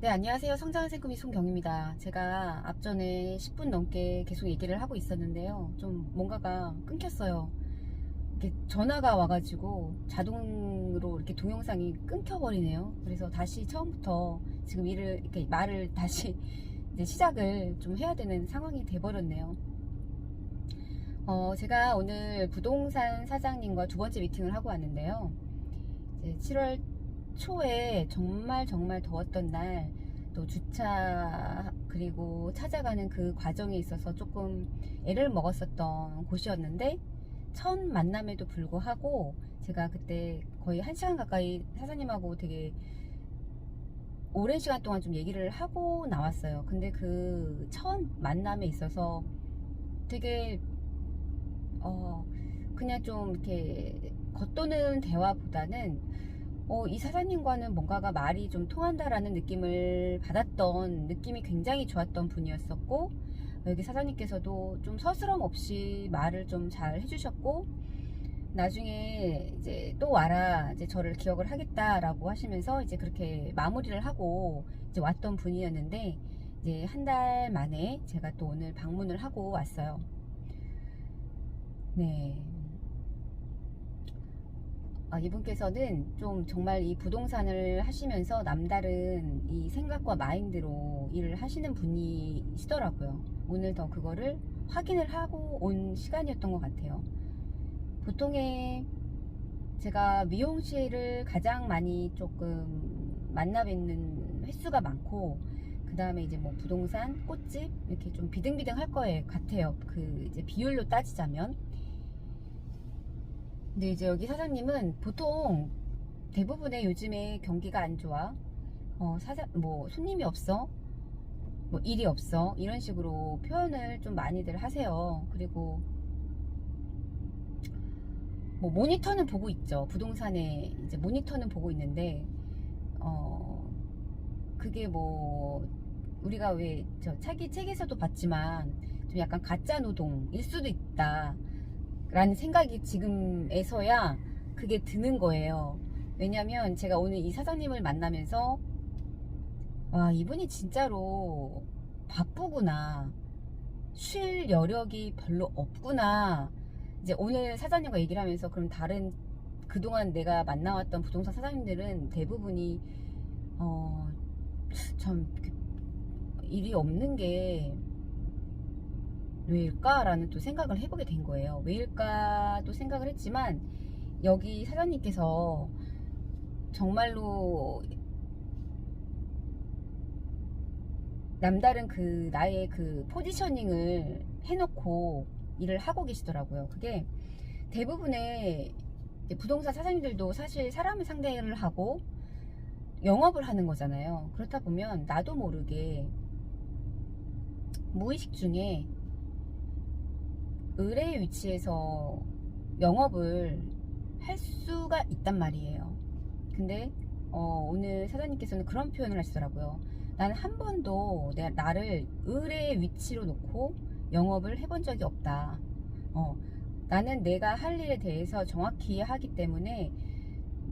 네, 안녕하세요. 성장한 생금이 송경입니다. 제가 앞전에 10분 넘게 계속 얘기를 하고 있었는데요. 좀 뭔가가 끊겼어요. 이렇게 전화가 와가지고 자동으로 이렇게 동영상이 끊겨버리네요. 그래서 다시 처음부터 지금 이렇게 말을 다시 이제 시작을 좀 해야 되는 상황이 돼버렸네요. 제가 오늘 부동산 사장님과 두 번째 미팅을 하고 왔는데요. 이제 7월 초에 정말 더웠던 날, 또 주차 그리고 찾아가는 그 과정에 있어서 조금 애를 먹었었던 곳이었는데, 첫 만남에도 불구하고 제가 그때 거의 1시간 가까이 사장님하고 되게 오랜 시간 동안 좀 얘기를 하고 나왔어요. 근데 그 첫 만남에 있어서 되게 그냥 좀 이렇게 겉도는 대화보다는 이 사장님과는 뭔가가 말이 좀 통한다라는 느낌을 받았던 느낌이 굉장히 좋았던 분이었었고, 여기 사장님께서도 좀 서스럼 없이 말을 좀 잘 해주셨고, 나중에 이제 또 와라, 이제 저를 기억을 하겠다라고 하시면서 이제 그렇게 마무리를 하고 이제 왔던 분이었는데, 이제 한 달 만에 제가 또 오늘 방문을 하고 왔어요. 네. 이분께서는 좀 정말 이 부동산을 하시면서 남다른 이 생각과 마인드로 일을 하시는 분이시더라고요. 오늘 더 그거를 확인을 하고 온 시간이었던 것 같아요. 보통의 제가 미용실을 가장 많이 조금 만나 뵙는 횟수가 많고, 그 다음에 이제 뭐 부동산, 꽃집 이렇게 좀 비등비등 할 거예요 같아요. 그 이제 비율로 따지자면. 근데 이제 여기 사장님은 보통 대부분의 요즘에 경기가 안 좋아. 뭐 손님이 없어. 뭐 일이 없어. 이런 식으로 표현을 좀 많이들 하세요. 그리고 뭐 모니터는 보고 있죠. 부동산에 이제 모니터는 보고 있는데, 어, 그게 뭐 우리가 왜 저 차기 책에서도 봤지만 좀 약간 가짜 노동일 수도 있다. 라는 생각이 지금에서야 그게 드는 거예요. 왜냐면 제가 오늘 이 사장님을 만나면서, 와, 이분이 진짜로 바쁘구나. 쉴 여력이 별로 없구나. 이제 오늘 사장님과 얘기를 하면서, 그럼 다른 그동안 내가 만나왔던 부동산 사장님들은 대부분이 어, 참 일이 없는 게 왜일까라는 또 생각을 해보게 된 거예요. 왜일까 또 생각을 했지만, 여기 사장님께서 정말로 남다른 그 나의 그 포지셔닝을 해놓고 일을 하고 계시더라고요. 그게 대부분의 부동산 사장님들도 사실 사람을 상대를 하고 영업을 하는 거잖아요. 그렇다 보면 나도 모르게 무의식 중에 의뢰의 위치에서 영업을 할 수가 있단 말이에요. 근데 오늘 사장님께서는 그런 표현을 하시더라고요. 나는 한 번도 나를 의뢰의 위치로 놓고 영업을 해본 적이 없다. 나는 내가 할 일에 대해서 정확히 하기 때문에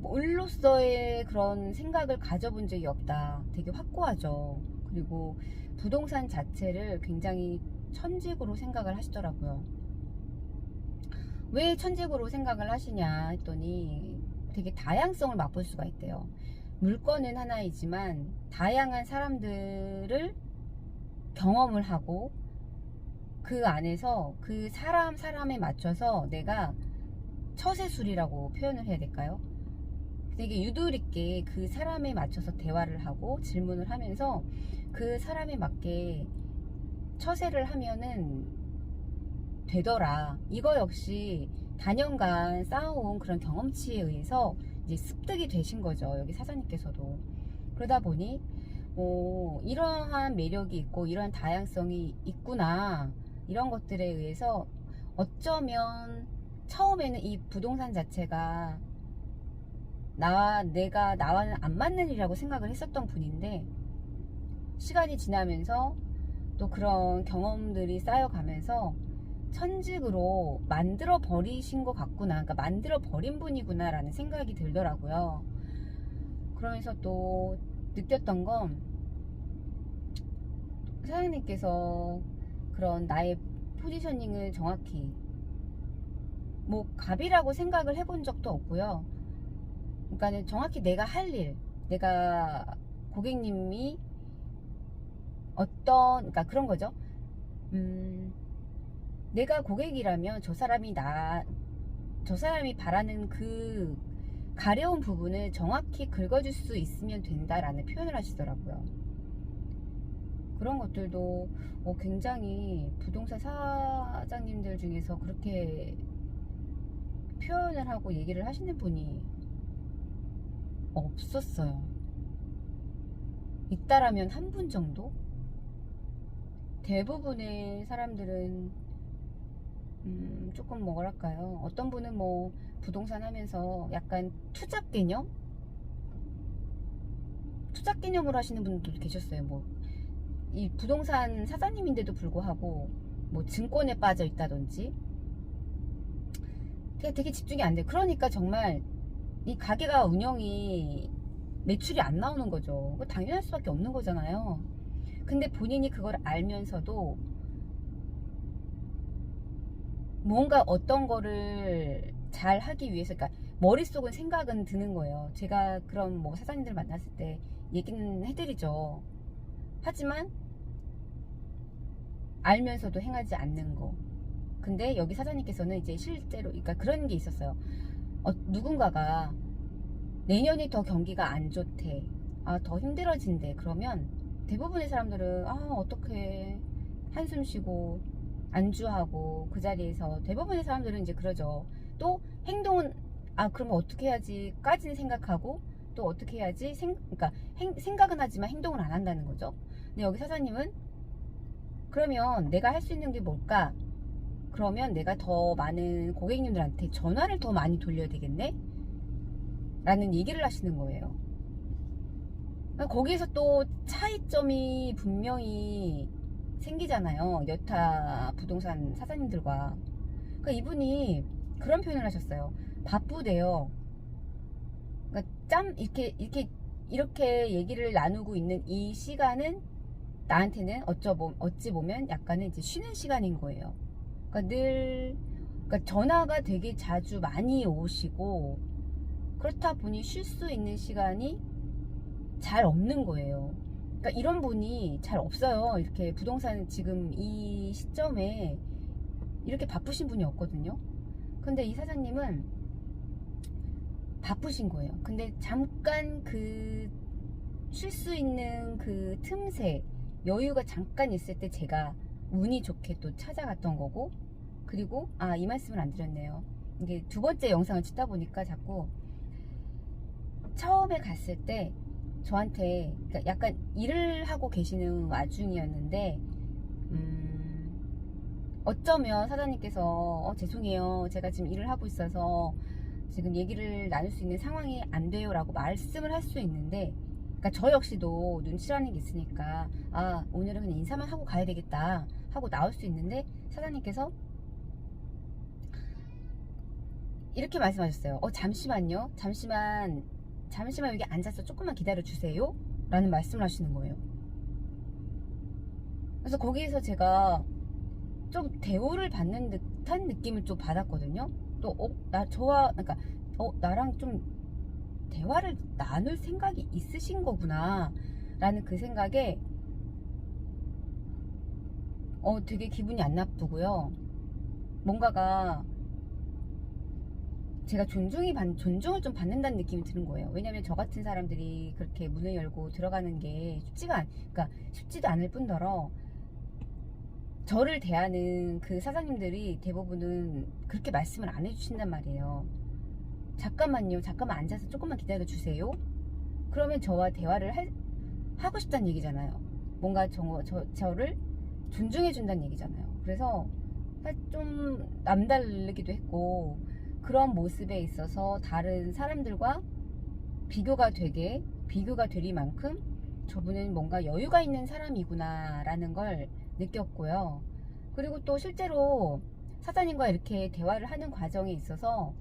뭘로서의 그런 생각을 가져본 적이 없다. 되게 확고하죠. 그리고 부동산 자체를 굉장히 천직으로 생각을 하시더라고요. 왜 천직으로 생각을 하시냐 했더니, 되게 다양성을 맛볼 수가 있대요. 물건은 하나이지만 다양한 사람들을 경험을 하고, 그 안에서 그 사람에 맞춰서 내가 처세술이라고 표현을 해야 될까요? 되게 유도리있게 그 사람에 맞춰서 대화를 하고 질문을 하면서 그 사람에 맞게 처세를 하면은 되더라. 이거 역시 다년간 쌓아온 그런 경험치에 의해서 이제 습득이 되신 거죠. 여기 사장님께서도. 그러다 보니 이러한 매력이 있고 이러한 다양성이 있구나. 이런 것들에 의해서 어쩌면 처음에는 이 부동산 자체가 내가 나와는 안 맞는 일이라고 생각을 했었던 분인데, 시간이 지나면서 또 그런 경험들이 쌓여가면서 천직으로 만들어 버리신 것 같구나. 그러니까 만들어 버린 분이구나 라는 생각이 들더라고요. 그러면서 또 느꼈던 건, 사장님께서 그런 나의 포지셔닝을 정확히 뭐 갑이라고 생각을 해본 적도 없고요. 그러니까 정확히 내가 할 일, 내가 고객님이 어떤, 그러니까 그런 거죠. 내가 고객이라면 저 사람이 바라는 그 가려운 부분을 정확히 긁어줄 수 있으면 된다라는 표현을 하시더라고요. 그런 것들도 굉장히 부동산 사장님들 중에서 그렇게 표현을 하고 얘기를 하시는 분이 없었어요. 있다라면 한 분 정도? 대부분의 사람들은 조금 뭐랄까요, 어떤 분은 뭐 부동산 하면서 약간 투잡 개념으로 하시는 분들도 계셨어요. 뭐 이 부동산 사장님인데도 불구하고 뭐 증권에 빠져 있다든지 되게 집중이 안 돼. 그러니까 정말 이 가게가 운영이 매출이 안 나오는 거죠. 그거 당연할 수밖에 없는 거잖아요. 근데 본인이 그걸 알면서도 뭔가 어떤 거를 잘 하기 위해서, 그러니까 머릿속은 생각은 드는 거예요. 제가 그런 뭐 사장님들 만났을 때 얘기는 해드리죠. 하지만 알면서도 행하지 않는 거. 근데 여기 사장님께서는 이제 실제로, 그러니까 그런 게 있었어요. 누군가가 내년이 더 경기가 안 좋대, 더 힘들어진대. 그러면 대부분의 사람들은 어떡해, 한숨 쉬고 안주하고 그 자리에서 대부분의 사람들은 이제 그러죠. 또 행동은 그러면 어떻게 해야지 까지는 생각하고, 또 어떻게 해야지 그러니까 생각은 하지만 행동을 안 한다는 거죠. 근데 여기 사장님은 그러면 내가 할 수 있는 게 뭘까? 그러면 내가 더 많은 고객님들한테 전화를 더 많이 돌려야 되겠네? 라는 얘기를 하시는 거예요. 거기에서 또 차이점이 분명히 생기잖아요. 여타 부동산 사장님들과. 그러니까 이분이 그런 표현을 하셨어요. 바쁘대요. 그러니까 이렇게 얘기를 나누고 있는 이 시간은 나한테는 어찌 보면 약간은 이제 쉬는 시간인 거예요. 그러니까 전화가 되게 자주 많이 오시고, 그렇다 보니 쉴 수 있는 시간이 잘 없는 거예요. 그러니까 이런 분이 잘 없어요. 이렇게 부동산 지금 이 시점에 이렇게 바쁘신 분이 없거든요. 근데 이 사장님은 바쁘신 거예요. 근데 잠깐 그 쉴 수 있는 그 틈새, 여유가 잠깐 있을 때 제가 운이 좋게 또 찾아갔던 거고, 그리고 이 말씀을 안 드렸네요. 이게 두 번째 영상을 찍다 보니까 자꾸 처음에 갔을 때 저한테, 그러니까 약간 일을 하고 계시는 와중이었는데 어쩌면 사장님께서 죄송해요, 제가 지금 일을 하고 있어서 지금 얘기를 나눌 수 있는 상황이 안 돼요 라고 말씀을 할 수 있는데, 그러니까 저 역시도 눈치라는 게 있으니까 오늘은 그냥 인사만 하고 가야 되겠다 하고 나올 수 있는데, 사장님께서 이렇게 말씀하셨어요. 잠시만요, 잠시만 여기 앉아서 조금만 기다려 주세요 라는 말씀을 하시는 거예요. 그래서 거기에서 제가 좀 대우를 받는 듯한 느낌을 좀 받았거든요. 또 그러니까 나랑 좀 대화를 나눌 생각이 있으신 거구나 라는 그 생각에 되게 기분이 안 나쁘고요. 뭔가가 제가 존중을 좀 받는다는 느낌이 드는 거예요. 왜냐면 저 같은 사람들이 그렇게 문을 열고 들어가는 게 그러니까 쉽지도 않을 뿐더러, 저를 대하는 그 사장님들이 대부분은 그렇게 말씀을 안 해주신단 말이에요. 잠깐만 앉아서 조금만 기다려 주세요. 그러면 저와 대화를 하고 싶다는 얘기잖아요. 뭔가 저를 존중해 준다는 얘기잖아요. 그래서 좀 남다르기도 했고, 그런 모습에 있어서 다른 사람들과 비교가 되리만큼 저분은 뭔가 여유가 있는 사람이구나 라는 걸 느꼈고요. 그리고 또 실제로 사장님과 이렇게 대화를 하는 과정에 있어서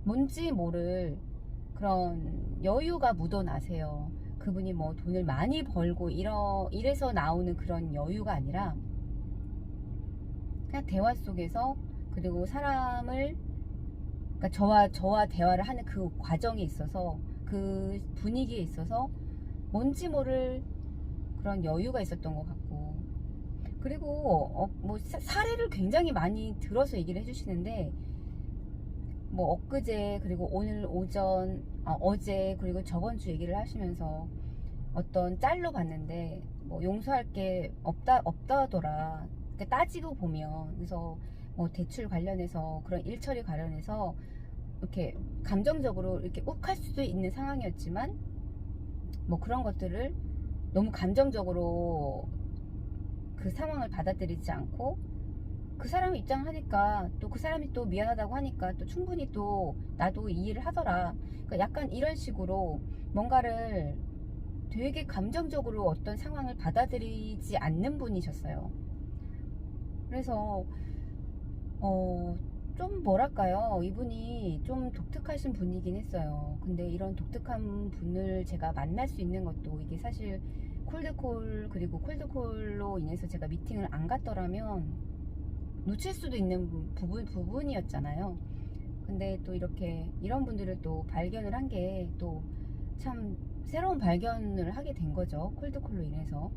뭔지 모를 그런 여유가 묻어나세요. 그분이 뭐 돈을 많이 벌고 이래서 나오는 그런 여유가 아니라 그냥 대화 속에서, 그리고 사람을, 그러니까 저와 대화를 하는 그 과정에 있어서, 그 분위기에 있어서 뭔지 모를 그런 여유가 있었던 것 같고, 그리고 뭐 사례를 굉장히 많이 들어서 얘기를 해주시는데, 뭐 엊그제, 그리고 오늘 오전, 어제, 그리고 저번 주 얘기를 하시면서 어떤 짤로 봤는데, 뭐 용서할 게 없다더라. 그러니까 따지고 보면, 그래서 뭐 대출 관련해서, 그런 일 처리 관련해서 이렇게 감정적으로 이렇게 욱할 수도 있는 상황이었지만, 뭐 그런 것들을 너무 감정적으로 그 상황을 받아들이지 않고, 그 사람 입장을 하니까, 또 그 사람이 또 미안하다고 하니까 또 충분히 또 나도 이해를 하더라. 그러니까 약간 이런 식으로 뭔가를 되게 감정적으로 어떤 상황을 받아들이지 않는 분이셨어요. 그래서 좀 뭐랄까요, 이분이 좀 독특하신 분이긴 했어요. 근데 이런 독특한 분을 제가 만날 수 있는 것도, 이게 사실 콜드콜, 그리고 콜드콜로 인해서 제가 미팅을 안 갔더라면 놓칠 수도 있는 부분이었잖아요. 근데 또 이렇게 이런 분들을 또 발견을 한 게 또 참 새로운 발견을 하게 된 거죠. 콜드콜로 인해서.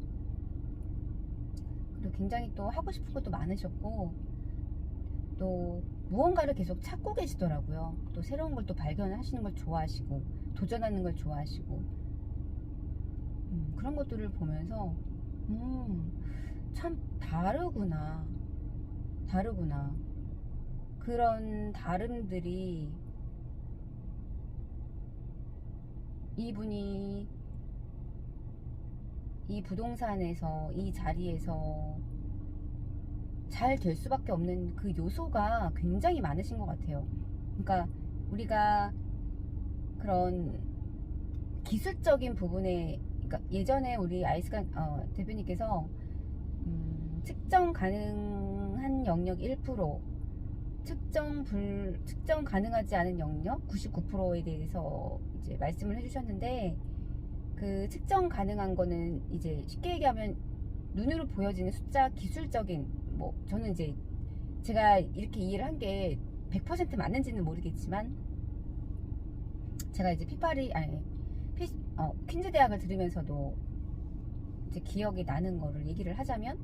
그리고 굉장히 또 하고 싶은 것도 많으셨고, 또 무언가를 계속 찾고 계시더라고요. 또 새로운 걸 또 발견을 하시는 걸 좋아하시고, 도전하는 걸 좋아하시고, 그런 것들을 보면서 참 다르구나. 그런 다름들이, 이분이 이 부동산에서, 이 자리에서 잘 될 수밖에 없는 그 요소가 굉장히 많으신 것 같아요. 그러니까 우리가 그런 기술적인 부분에, 그러니까 예전에 우리 아이스간 대표님께서 측정 가능한 영역 1%, 측정 가능하지 않은 영역 99%에 대해서 이제 말씀을 해주셨는데, 그 측정 가능한 거는 이제 쉽게 얘기하면 눈으로 보여지는 숫자, 기술적인, 뭐 저는 이제 제가 이렇게 이해를 한 게 100% 맞는지는 모르겠지만, 제가 이제 퀸즈 대학을 들으면서도 이제 기억이 나는 거를 얘기를 하자면,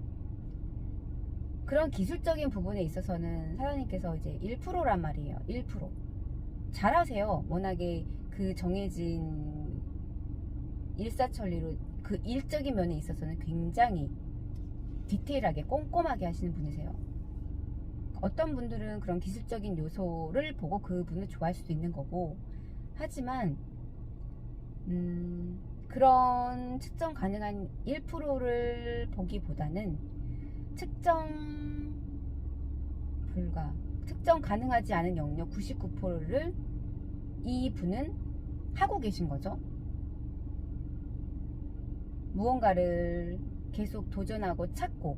그런 기술적인 부분에 있어서는 사장님께서 이제 1%란 말이에요. 1%. 잘하세요. 워낙에 그 정해진 일사천리로 그 일적인 면에 있어서는 굉장히 디테일하게 꼼꼼하게 하시는 분이세요. 어떤 분들은 그런 기술적인 요소를 보고 그 분을 좋아할 수도 있는 거고, 하지만 그런 측정 가능한 1%를 보기보다는 측정 가능하지 않은 영역 99%를 이 분은 하고 계신 거죠. 무언가를 계속 도전하고 찾고,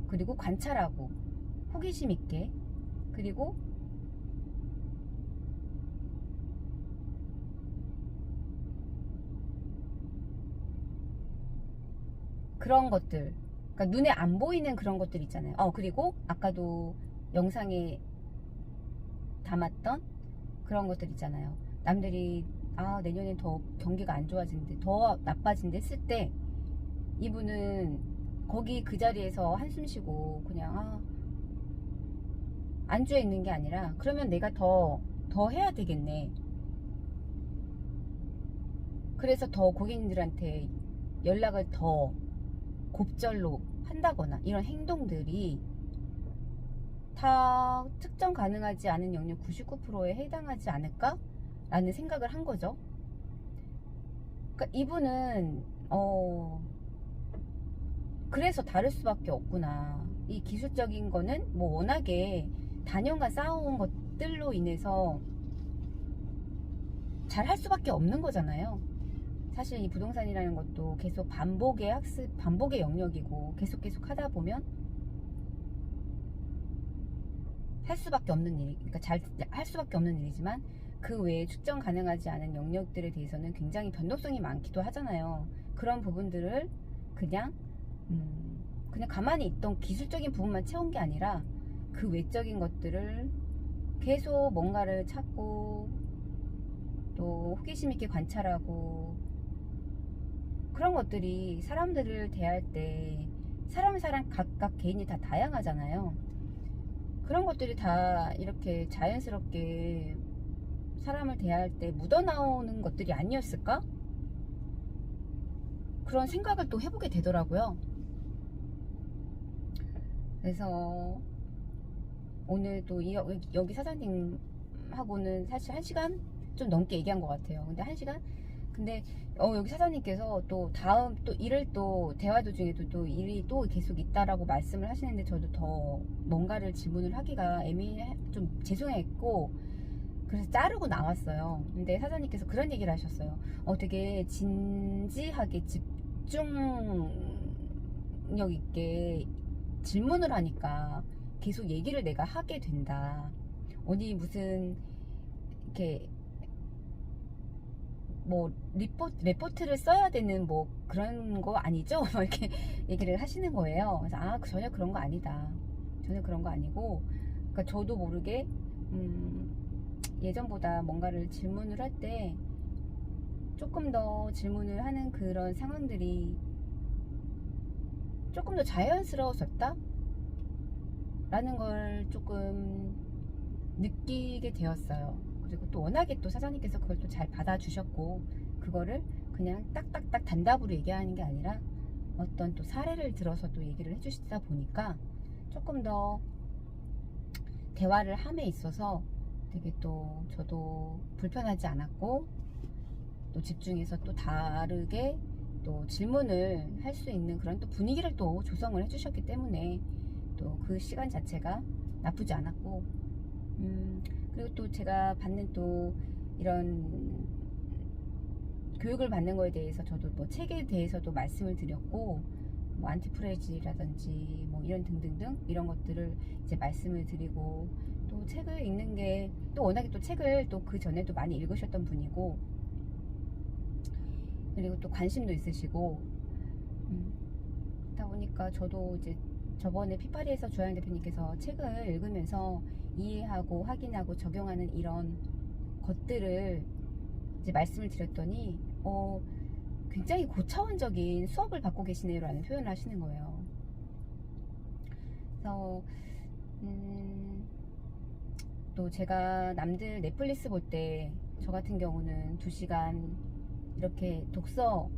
그리고 관찰하고, 호기심 있게, 그리고 그런 것들, 그러니까 눈에 안 보이는 그런 것들 있잖아요. 그리고 아까도 영상에 담았던 그런 것들 있잖아요. 남들이 내년엔 더 경기가 안 좋아진대, 더 나빠진대 했을 때, 이분은 거기 그 자리에서 한숨 쉬고 그냥 안주해 있는 게 아니라, 그러면 내가 더 해야 되겠네. 그래서 더 고객님들한테 연락을 더 곱절로 한다거나, 이런 행동들이 다 측정 가능하지 않은 영역 99%에 해당하지 않을까? 라는 생각을 한 거죠. 그러니까 이분은 그래서 다를 수밖에 없구나. 이 기술적인 거는 뭐 워낙에 단연간 쌓아온 것들로 인해서 잘 할 수밖에 없는 거잖아요. 사실 이 부동산이라는 것도 계속 반복의 학습, 반복의 영역이고, 계속 하다 보면 할 수밖에 없는 일, 그러니까 잘 할 수밖에 없는 일이지만, 그 외에 측정 가능하지 않은 영역들에 대해서는 굉장히 변동성이 많기도 하잖아요. 그런 부분들을 그냥 그냥 가만히 있던 기술적인 부분만 채운 게 아니라 그 외적인 것들을 계속 뭔가를 찾고 또 호기심 있게 관찰하고, 그런 것들이 사람들을 대할 때 사람 각각 개인이 다 다양하잖아요. 그런 것들이 다 이렇게 자연스럽게 사람을 대할 때 묻어나오는 것들이 아니었을까? 그런 생각을 또 해보게 되더라고요. 그래서 오늘 또 여기 사장님하고는 사실 1시간 좀 넘게 얘기한 것 같아요. 근데 1시간? 근데 여기 사장님께서 또 다음 또 일을 또 대화 도중에도 또 일이 또 계속 있다라고 말씀을 하시는데, 저도 더 뭔가를 질문을 하기가 좀 죄송했고, 그래서 자르고 나왔어요. 근데 사장님께서 그런 얘기를 하셨어요. 되게 진지하게 집중력 있게 질문을 하니까 계속 얘기를 내가 하게 된다. 어디 무슨 이렇게 뭐 레포트를 써야 되는 뭐 그런 거 아니죠? 이렇게 얘기를 하시는 거예요. 그래서 전혀 그런 거 아니다. 전혀 그런 거 아니고, 그러니까 저도 모르게 예전보다 뭔가를 질문을 할 때 조금 더 질문을 하는 그런 상황들이 조금 더 자연스러워졌다? 라는 걸 조금 느끼게 되었어요. 그리고 또 워낙에 또 사장님께서 그걸 또 잘 받아주셨고, 그거를 그냥 딱딱딱 단답으로 얘기하는 게 아니라 어떤 또 사례를 들어서 또 얘기를 해주시다 보니까 조금 더 대화를 함에 있어서 되게 또 저도 불편하지 않았고, 또 집중해서 또 다르게 또 질문을 할 수 있는 그런 또 분위기를 또 조성을 해주셨기 때문에 또 그 시간 자체가 나쁘지 않았고, 그리고 또 제가 받는 또 이런 교육을 받는 거에 대해서 저도 뭐 책에 대해서도 말씀을 드렸고, 뭐 안티프레지라든지 뭐 이런 등등등 이런 것들을 이제 말씀을 드리고, 또 책을 읽는 게 또 워낙에 또 책을 또 그 전에도 많이 읽으셨던 분이고, 그리고 또 관심도 있으시고, 그러다 보니까 저도 이제 저번에 피파리에서 조양 대표님께서 책을 읽으면서 이해하고 확인하고 적용하는 이런 것들을 이제 말씀을 드렸더니 굉장히 고차원적인 수업을 받고 계시네요 라는 표현을 하시는 거예요. 그래서 또 제가 남들 넷플릭스 볼 때 저 같은 경우는 2시간 이렇게 독서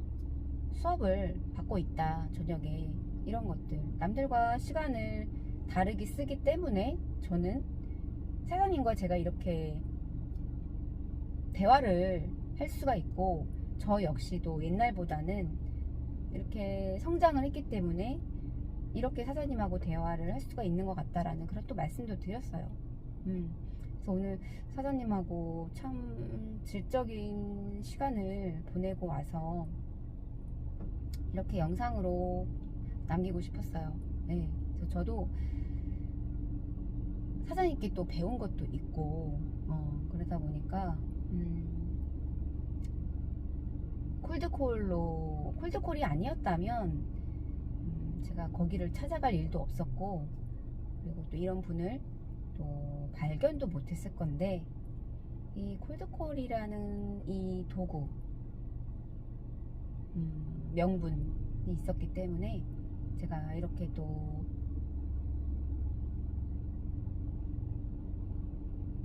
수업을 받고 있다, 저녁에. 이런 것들, 남들과 시간을 다르게 쓰기 때문에 저는 사장님과 제가 이렇게 대화를 할 수가 있고, 저 역시도 옛날보다는 이렇게 성장을 했기 때문에 이렇게 사장님하고 대화를 할 수가 있는 것 같다라는 그런 또 말씀도 드렸어요. 그래서 오늘 사장님하고 참 질적인 시간을 보내고 와서 이렇게 영상으로 남기고 싶었어요. 네, 그래서 저도 사장님께 또 배운 것도 있고, 그러다 보니까 콜드콜이 아니었다면 제가 거기를 찾아갈 일도 없었고, 그리고 또 이런 분을 또 발견도 못했을 건데, 이 콜드콜이라는 이 도구, 명분이 있었기 때문에 제가 이렇게 또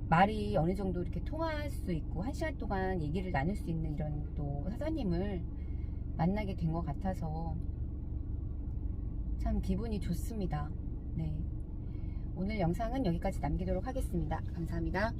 말이 어느 정도 이렇게 통할 수 있고 1시간 동안 얘기를 나눌 수 있는 이런 또 사장님을 만나게 된 것 같아서 참 기분이 좋습니다. 네, 오늘 영상은 여기까지 남기도록 하겠습니다. 감사합니다.